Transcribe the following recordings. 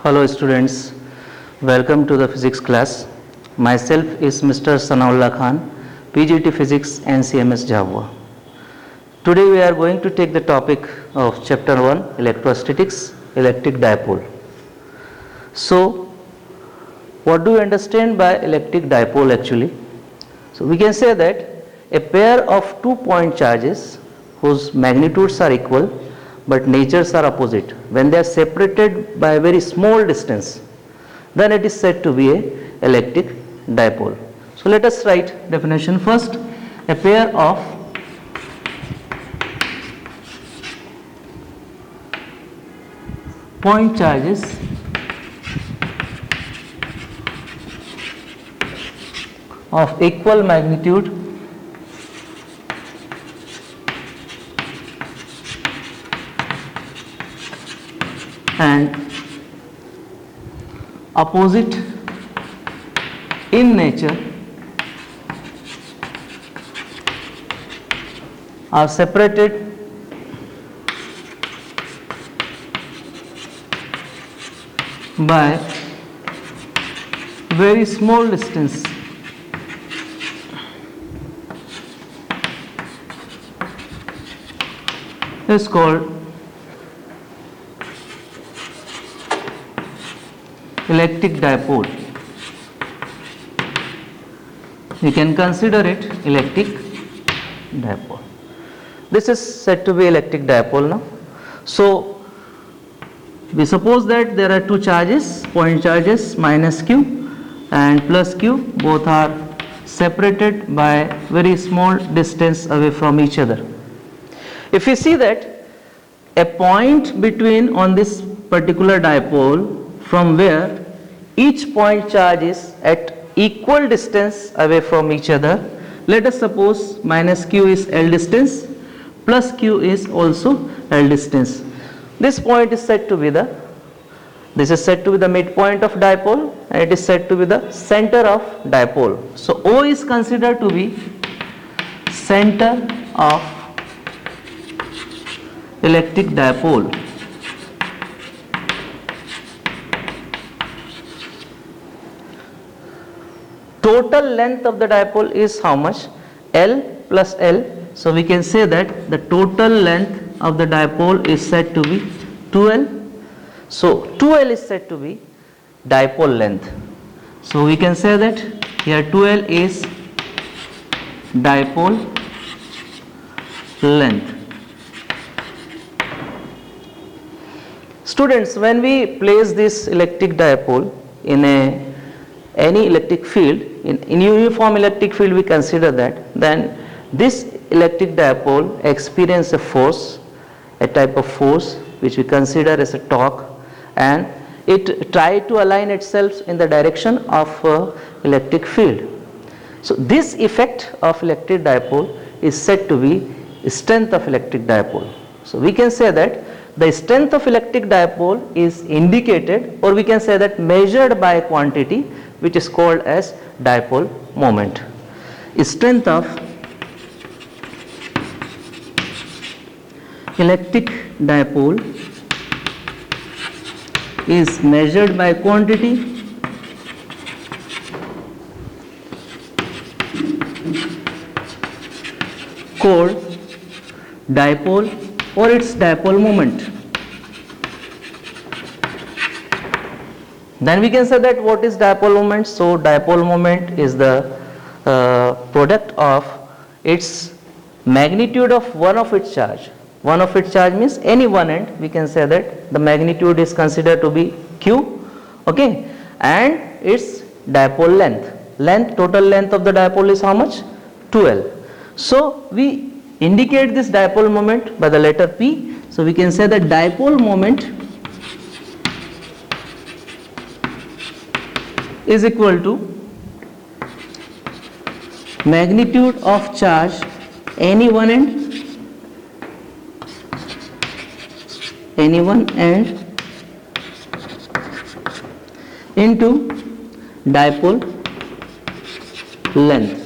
Hello students, welcome to the physics class. Myself is Mr. Sanaullah Khan, PGT Physics and CMS Java. Today we are going to take the topic of chapter 1 electrostatics, electric dipole. So what do we understand by electric dipole actually? So we can say that a pair of 2 point charges whose magnitudes are equal but natures are opposite, when they are separated by a very small distance, then it is said to be a electric dipole. So let us write definition first. A pair of point charges of equal magnitude and opposite in nature are separated by very small distance is called electric dipole. We can consider it electric dipole. This is said to be electric dipole now. So we suppose that there are two charges, point charges minus q and plus q, both are separated by very small distance away from each other. If we see that a point between on this particular dipole from where each point charge is at equal distance away from each other, let us suppose minus q is L distance, plus q is also L distance. This point is said to be the midpoint of dipole and it is said to be the center of dipole. So O is considered to be center of electric dipole. Total length of the dipole is how much? L plus L. So we can say that the total length of the dipole is said to be 2L. So 2L is said to be dipole length. So we can say that here 2L is dipole length. Students, when we place this electric dipole in any electric field, in uniform electric field we consider that, then this electric dipole experience a force, a type of force which we consider as a torque, and it try to align itself in the direction of electric field. So this effect of electric dipole is said to be strength of electric dipole. So we can say that the strength of electric dipole is indicated, or we can say that measured by a quantity which is called as dipole moment. Strength of electric dipole is measured by quantity called dipole or its dipole moment. Then we can say that what is dipole moment? So dipole moment is the product of its magnitude of one of its charge. One of its charge means any one end, we can say that the magnitude is considered to be q, okay, and its dipole length. Total length of the dipole is how much? 2L. So we indicate this dipole moment by the letter P. So we can say that dipole moment is equal to magnitude of charge any one end into dipole length.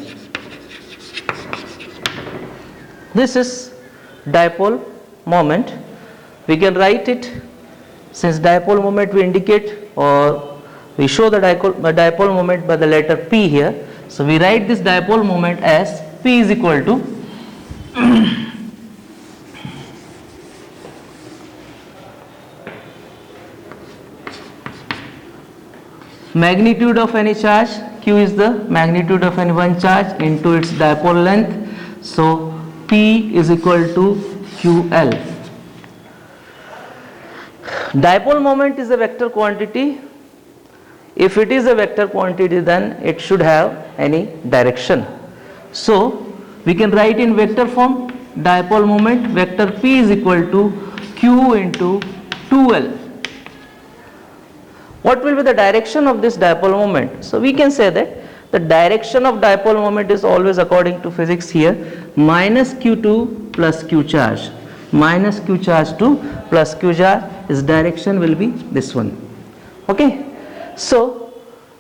This is dipole moment. We can write it Since dipole moment we indicate or we show the dipole moment by the letter P here, so we write this dipole moment as P is equal to magnitude of any charge. Q is the magnitude of any one charge into its dipole length. So P is equal to QL. Dipole moment is a vector quantity. If it is a vector quantity, then it should have any direction. So we can write in vector form dipole moment vector P is equal to Q into 2L. What will be the direction of this dipole moment? So we can say that the direction of dipole moment is always according to physics here minus Q2 plus Q charge. Minus Q charge to plus Q charge, its direction will be this one. Okay. So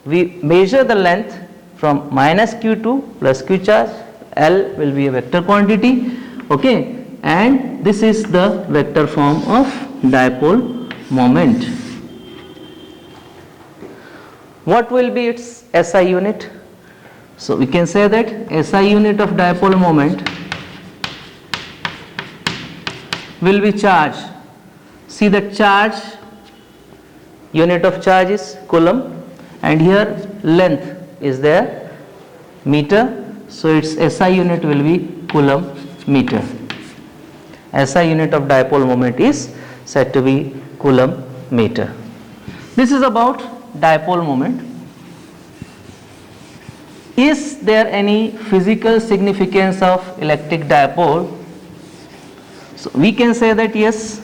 we measure the length from minus Q2 plus Q charge. L will be a vector quantity. Okay. And this is the vector form of dipole moment. What will be its SI unit? So we can say that SI unit of dipole moment will be charge. See, the charge, unit of charge is coulomb, and here length is there meter, so its SI unit will be coulomb meter. SI unit of dipole moment is said to be coulomb meter. This is about dipole moment. Is there any physical significance of electric dipole? So we can say that yes.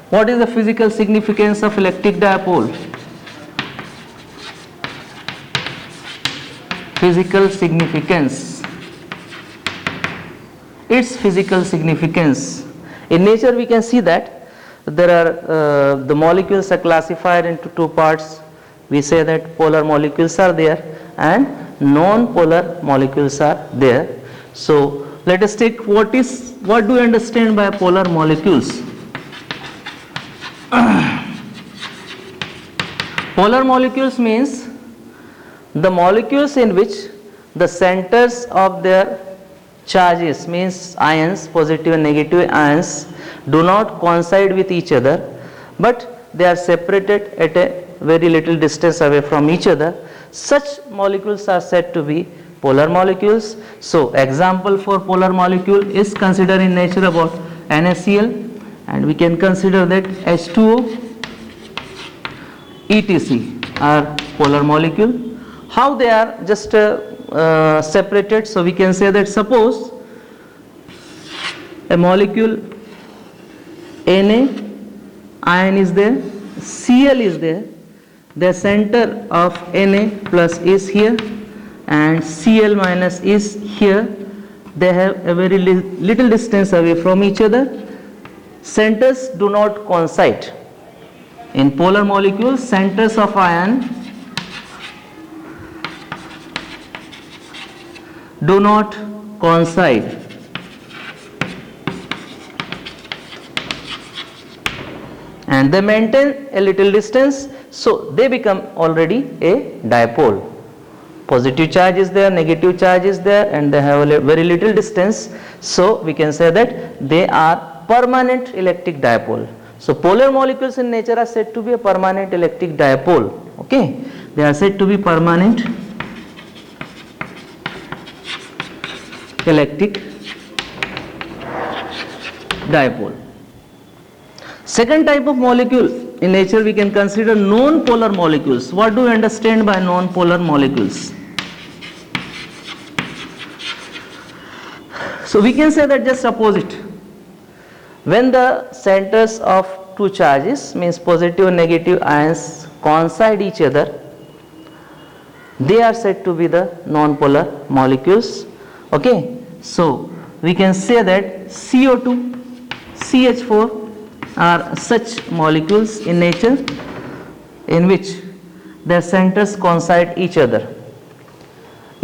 What is the physical significance of electric dipole? Physical significance. Its physical significance. In nature we can see that there are the molecules are classified into two parts. We say that polar molecules are there and non-polar molecules are there. So let us take what do you understand by polar molecules? Polar molecules means the molecules in which the centers of their charges, means ions, positive and negative ions, do not coincide with each other, but they are separated at a very little distance away from each other. Such molecules are said to be polar molecules. So example for polar molecule is considered in nature about NaCl, and we can consider that H2O, etc. are polar molecule. How they are just separated? So we can say that suppose a molecule Na, ion is there, Cl is there, the center of Na plus is here and Cl minus is here. They have a very little distance away from each other. Centers do not coincide. In polar molecules, centers of ion do not coincide. And they maintain a little distance, so they become already a dipole. Positive charge is there, negative charge is there, and they have a very little distance, so we can say that they are permanent electric dipole. So polar molecules in nature are said to be a permanent electric dipole. Okay, they are said to be permanent electric dipole. Second type of molecule in nature we can consider non-polar molecules. What do you understand by non-polar molecules? So we can say that just opposite. When the centers of two charges, means positive and negative ions, coincide each other, they are said to be the non-polar molecules. Okay, so we can say that CO2, CH4 are such molecules in nature in which their centers coincide each other.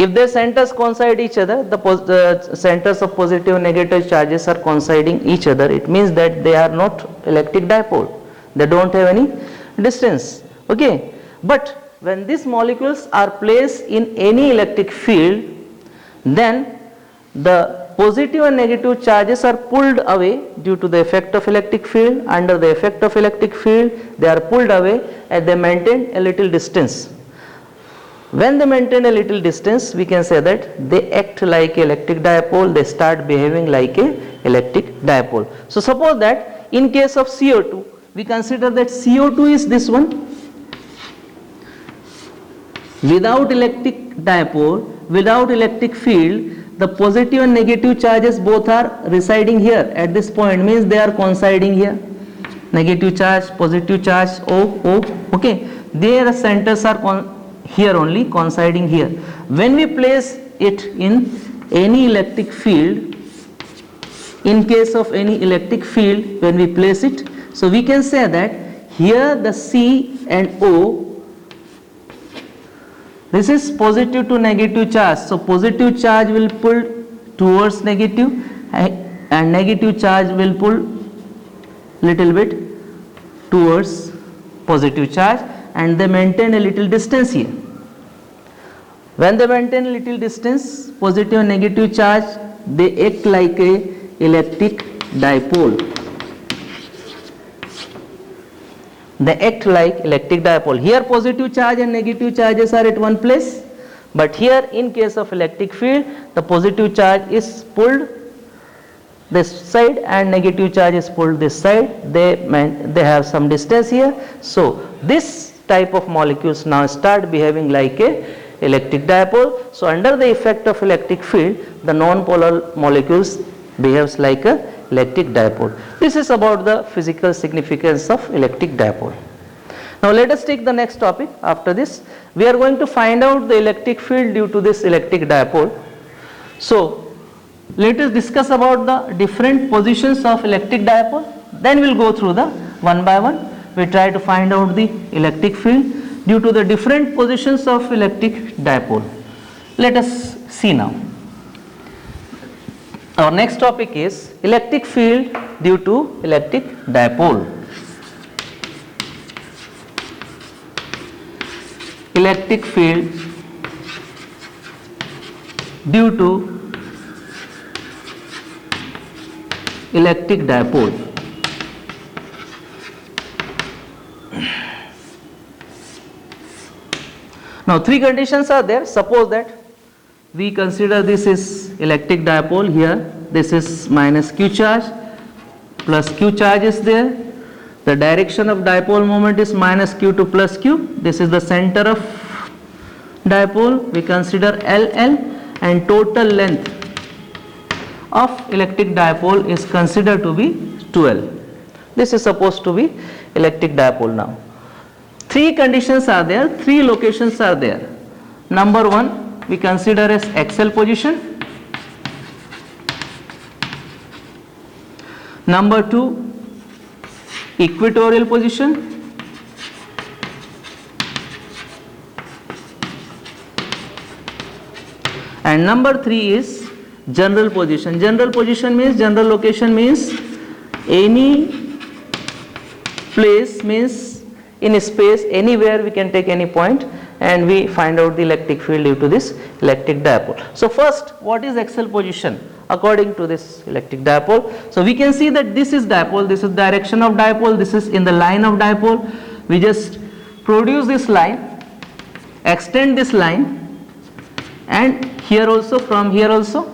If their centers coincide each other, the centers of positive and negative charges are coinciding each other, it means that they are not electric dipole, they don't have any distance. Okay, but when these molecules are placed in any electric field, then the positive and negative charges are pulled away due to the effect of electric field. Under the effect of electric field, they are pulled away and they maintain a little distance. When they maintain a little distance, we can say that they act like electric dipole, they start behaving like a electric dipole. So suppose that in case of CO2, we consider that CO2 is this one. Without electric dipole, without electric field, the positive and negative charges both are residing here at this point, means they are coinciding here. Negative charge, positive charge, O, okay, their centers are here only, coinciding here. When we place it in any electric field, in case of any electric field, when we place it, so we can say that here the C and O, this is positive to negative charge, so positive charge will pull towards negative and negative charge will pull little bit towards positive charge, and they maintain a little distance here. When they maintain a little distance, positive and negative charge, they act like a electric dipole. They act like electric dipole. Here positive charge and negative charges are at one place, but here in case of electric field, the positive charge is pulled this side and negative charge is pulled this side. They have some distance here. So this type of molecules now start behaving like a electric dipole. So under the effect of electric field, the non-polar molecules behaves like a electric dipole. This is about the physical significance of electric dipole. Now let us take the next topic. After this, we are going to find out the electric field due to this electric dipole. So let us discuss about the different positions of electric dipole. Then we will go through the one by one. We try to find out the electric field due to the different positions of electric dipole. Let us see now. Our next topic is electric field due to electric dipole. Electric field due to electric dipole. Now three conditions are there. Suppose that we consider this is electric dipole here, this is minus q charge plus q charge is there, the direction of dipole moment is minus q to plus q, this is the center of dipole, we consider LL, and total length of electric dipole is considered to be 12. This is supposed to be electric dipole now. Three conditions are there, three locations are there. Number one, we consider as axial position. Number two, equatorial position. And number three is general position. General position means, general location means any place, means in space anywhere we can take any point and we find out the electric field due to this electric dipole. So first, what is axial position according to this electric dipole? So we can see that this is dipole, this is direction of dipole, this is in the line of dipole. We just produce this line, extend this line, and here also, from here also.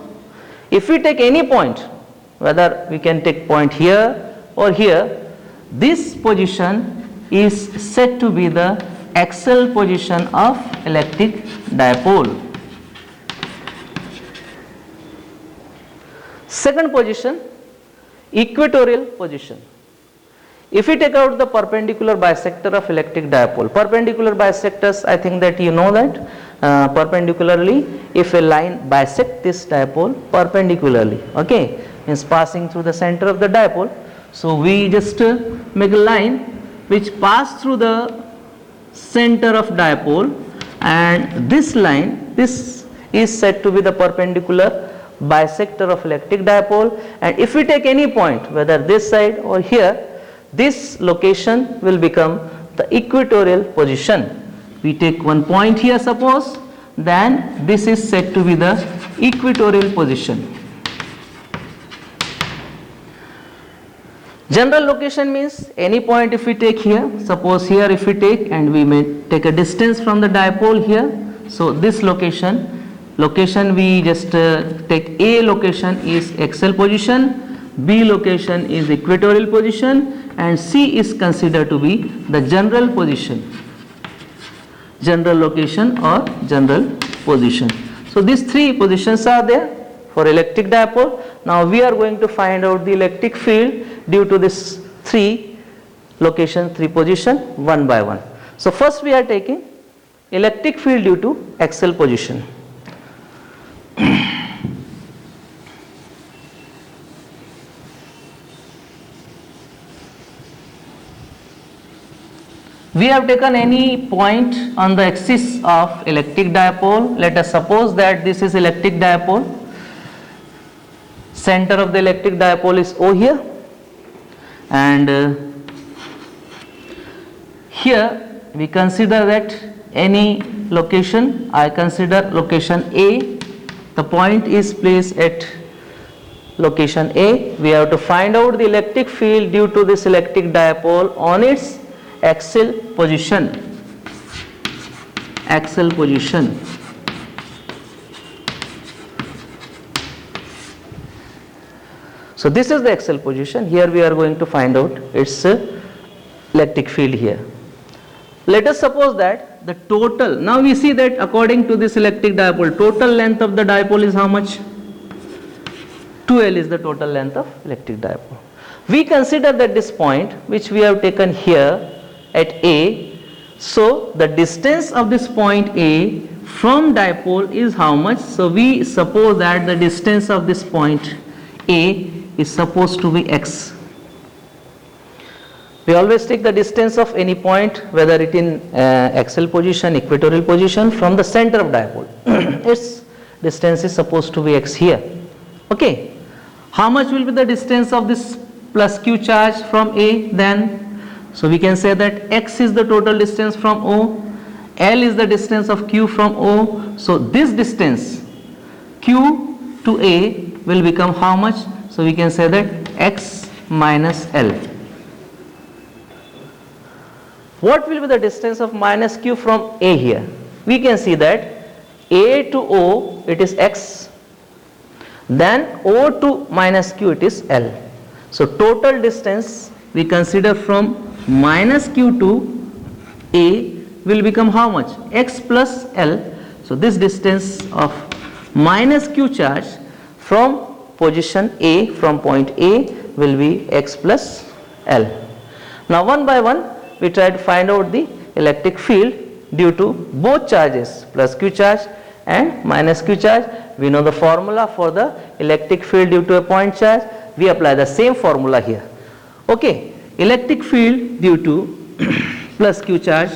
If we take any point, whether we can take point here or here, this position is said to be the axial position of electric dipole. Second position, equatorial position. If we take out the perpendicular bisector of electric dipole, perpendicular bisectors, I think that you know that perpendicularly, if a line bisects this dipole perpendicularly, okay, means passing through the center of the dipole, so we just make a line which pass through the center of dipole, and this line, this is said to be the perpendicular bisector of electric dipole, and if we take any point, whether this side or here, this location will become the equatorial position. We take one point here, suppose, then this is said to be the equatorial position. General location means any point if we take here, suppose here if we take, and we may take a distance from the dipole here, so this location we just take A location is axial position, B location is equatorial position, and C is considered to be the general position, general location or general position. So these three positions are there for electric dipole. Now we are going to find out the electric field due to this three location, three position, one by one. So first we are taking electric field due to axial position. We have taken any point on the axis of electric dipole. Let us suppose that this is electric dipole. Center of the electric dipole is O here, and here we consider that any location, I consider location A, the point is placed at location A. We have to find out the electric field due to this electric dipole on its axial position, axial position. So this is the axial position. Here we are going to find out its electric field here. Let us suppose that the total, now we see that according to this electric dipole, total length of the dipole is how much? 2L is the total length of electric dipole. We consider that this point which we have taken here at A, so the distance of this point A from dipole is how much? So we suppose that the distance of this point A is supposed to be x. We always take the distance of any point, whether it in axial position, equatorial position, from the center of dipole. Its distance is supposed to be x here. Okay. How much will be the distance of this plus q charge from A then? So we can say that x is the total distance from O, L is the distance of q from O. So this distance q to A will become how much? So we can say that x minus L. What will be the distance of minus q from A here? We can see that A to O it is x, then O to minus q it is L. So total distance we consider from minus q to A will become how much? X plus L. So this distance of minus q charge from position A, from point A, will be x plus L. Now one by one we try to find out the electric field due to both charges, plus q charge and minus q charge. We know the formula for the electric field due to a point charge. We apply the same formula here. Okay, electric field due to plus q charge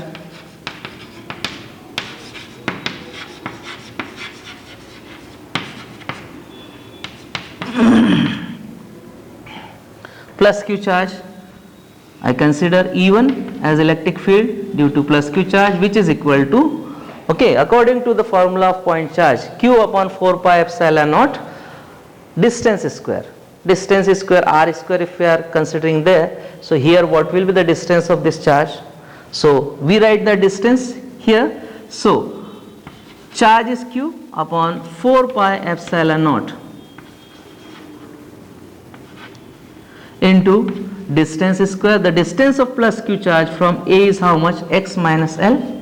plus q charge, I consider E1 as electric field due to plus q charge, which is equal to, okay, according to the formula of point charge, q upon 4 pi epsilon naught distance square. Distance square r square if we are considering there. So here what will be the distance of this charge? So we write the distance here. So charge is q upon 4 pi epsilon naught into distance square. The distance of plus q charge from A is how much? X minus L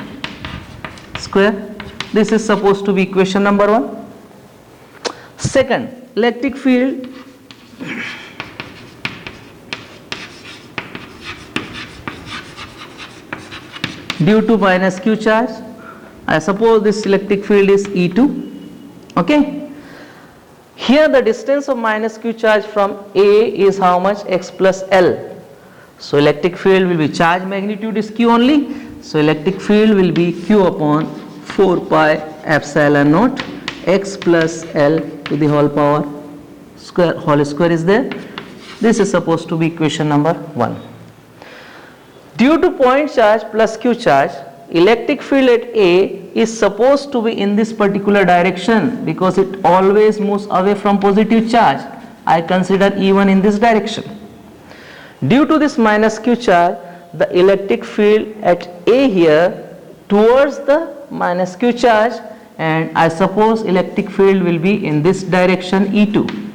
square. This is supposed to be equation number 1. Second, electric field due to minus q charge. I suppose this electric field is E2. Okay. Here the distance of minus q charge from A is how much? X plus L. So electric field will be, charge magnitude is q only. So electric field will be q upon 4 pi epsilon naught x plus L to the whole power square, whole square is there. This is supposed to be equation number 1. Due to point charge plus q charge, electric field at A is supposed to be in this particular direction because it always moves away from positive charge. I consider E1 in this direction. Due to this minus q charge, the electric field at A here towards the minus q charge, and I suppose electric field will be in this direction E2.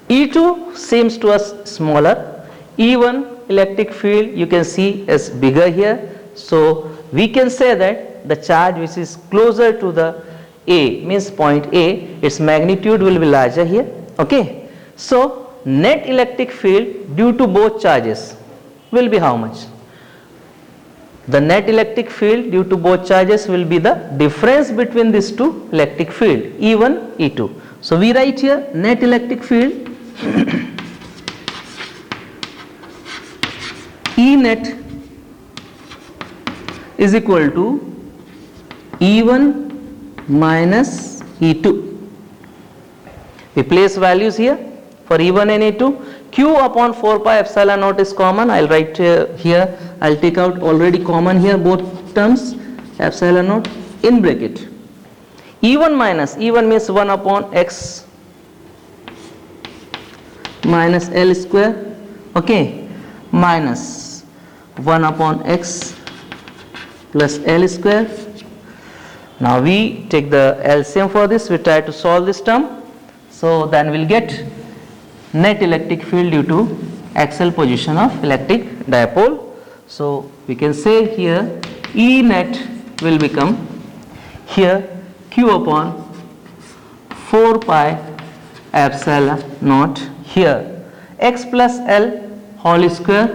E2 seems to us smaller. E1 electric field you can see is bigger here. So we can say that the charge which is closer to the A, means point A, its magnitude will be larger here. Okay. So net electric field due to both charges will be how much? The net electric field due to both charges will be the difference between these two electric field, E1, E2. So we write here net electric field E net is equal to E1 minus E2. We place values here for E1 and E2. Q upon 4 pi epsilon naught is common. I'll write here. I'll take out already common here both terms, epsilon naught in bracket. E1 minus, E1 means 1 upon x minus L square, okay, minus 1 upon x plus L square. Now we take the LCM for this, we try to solve this term. So then we'll get net electric field due to axial position of electric dipole. So we can say here E net will become here Q upon 4 pi epsilon naught, here x plus L whole square,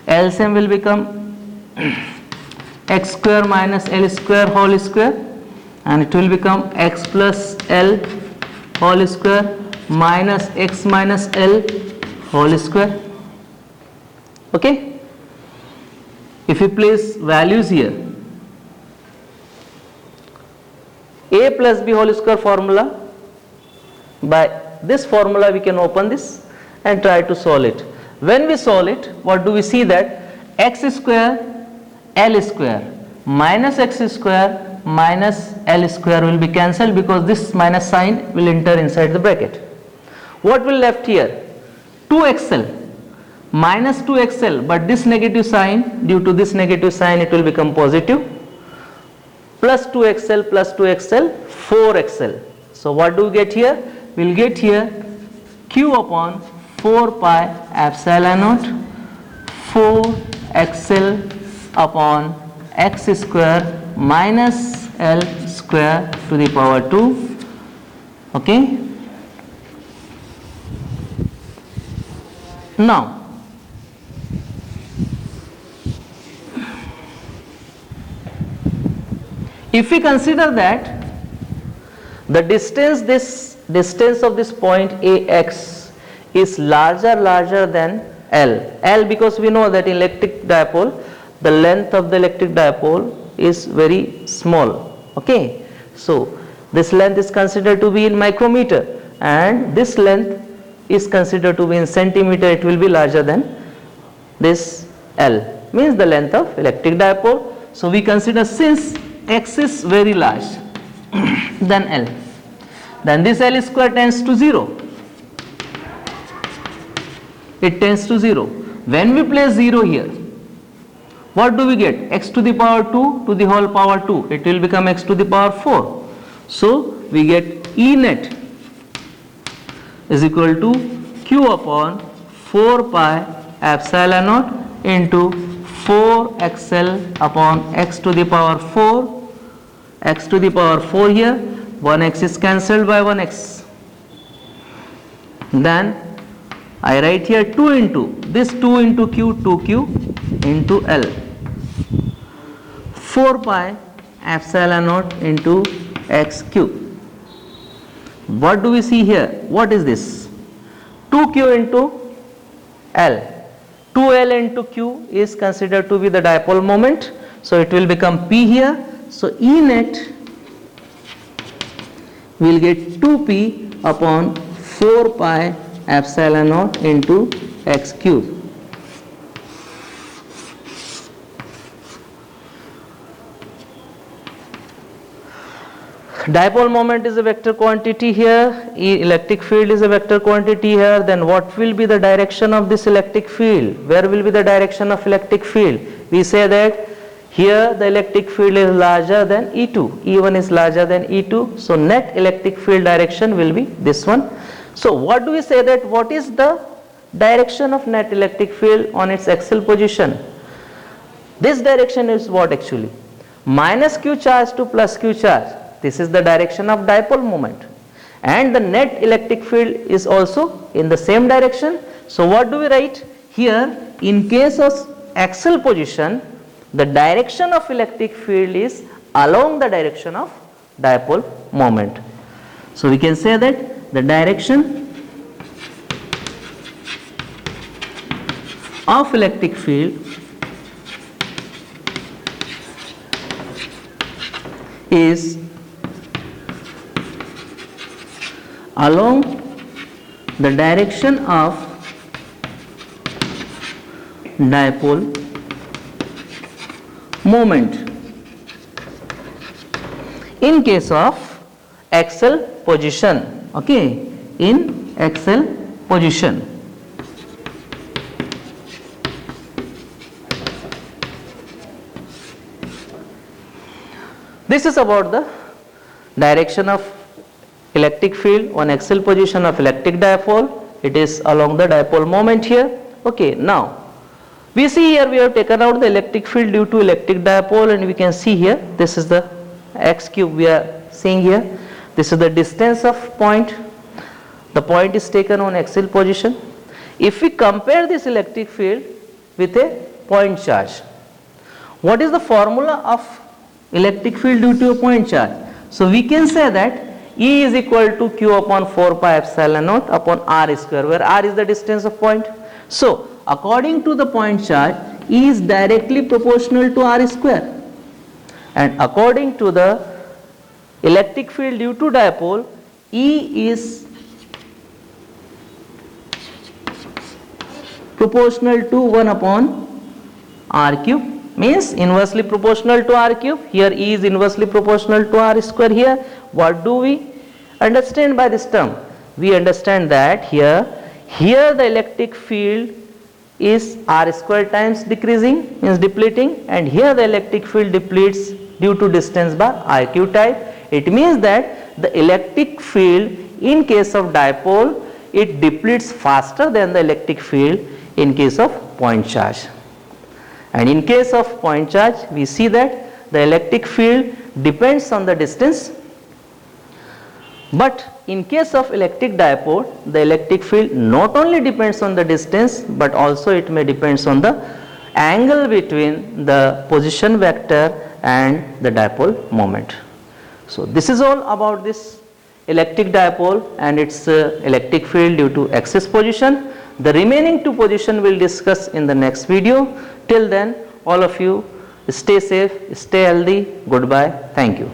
LCM will become x square minus L square whole square, and it will become x plus L whole square minus x minus L whole square. Okay. If you place values here, A plus B whole square formula, by this formula we can open this and try to solve it. When we solve it, what do we see? That x square L square minus x square minus L square will be cancelled because this minus sign will enter inside the bracket. What will left here? 2xl minus 2xl, but this negative sign, due to this negative sign it will become positive, plus 2xl plus 2xl 4xl. So what do we get here? We will get here q upon 4 pi epsilon naught 4xl upon x square minus L square to the power 2. Okay. Now if we consider that the distance of this point AX is larger than L because we know that in electric dipole the length of the electric dipole is very small. Okay, so this length is considered to be in micrometer and this length is considered to be in centimeter. It will be larger than this L, means the length of electric dipole. So we consider since X is very large than L, then this L square tends to 0. It tends to 0. When we place 0 here, what do we get? X to the power 2 to the whole power 2. It will become x to the power 4. So we get E net is equal to q upon 4 pi epsilon naught into 4xl upon x to the power 4. X to the power 4 here, 1x is cancelled by 1x. Then I write here 2 into this 2 into q, 2q into L, 4 pi epsilon naught into x cube. What do we see here? What is this? 2q into L. 2L into q is considered to be the dipole moment, so it will become P here. So E net we will get 2p upon 4 pi epsilon naught into x cube. Dipole moment is a vector quantity here, electric field is a vector quantity here, then what will be the direction of this electric field? Where will be the direction of electric field? We say that here the electric field is larger than E2, E1 is larger than E2, so net electric field direction will be this one. So what do we say that what is the direction of net electric field on its axial position? This direction is what actually? Minus q charge to plus q charge. This is the direction of dipole moment, and the net electric field is also in the same direction. So what do we write here? In case of axial position, the direction of electric field is along the direction of dipole moment. So we can say that the direction of electric field is along the direction of dipole moment in case of axial position. Okay, in axial position. This is about the direction of electric field on axial position of electric dipole. It is along the dipole moment here. Okay, now we see here we have taken out the electric field due to electric dipole, and we can see here this is the x cube we are seeing here. This is the distance of point. The point is taken on axial position. If we compare this electric field with a point charge, what is the formula of electric field due to a point charge? So we can say that E is equal to q upon 4 pi epsilon naught upon r square, where r is the distance of point. So according to the point charge, E is directly proportional to r square, and according to the electric field due to dipole, E is proportional to 1 upon r cube, means inversely proportional to r cube. Here E is inversely proportional to r square. Here what do we understand by this term? We understand that here the electric field is r square times decreasing, means depleting, and here the electric field depletes due to distance by r cube type. It means that the electric field in case of dipole, it depletes faster than the electric field in case of point charge. And in case of point charge, we see that the electric field depends on the distance, but in case of electric dipole, the electric field not only depends on the distance, but also it may depends on the angle between the position vector and the dipole moment. So this is all about this electric dipole and its electric field due to axis position. The remaining two position we will discuss in the next video. Till then, all of you stay safe, stay healthy. Goodbye. Thank you.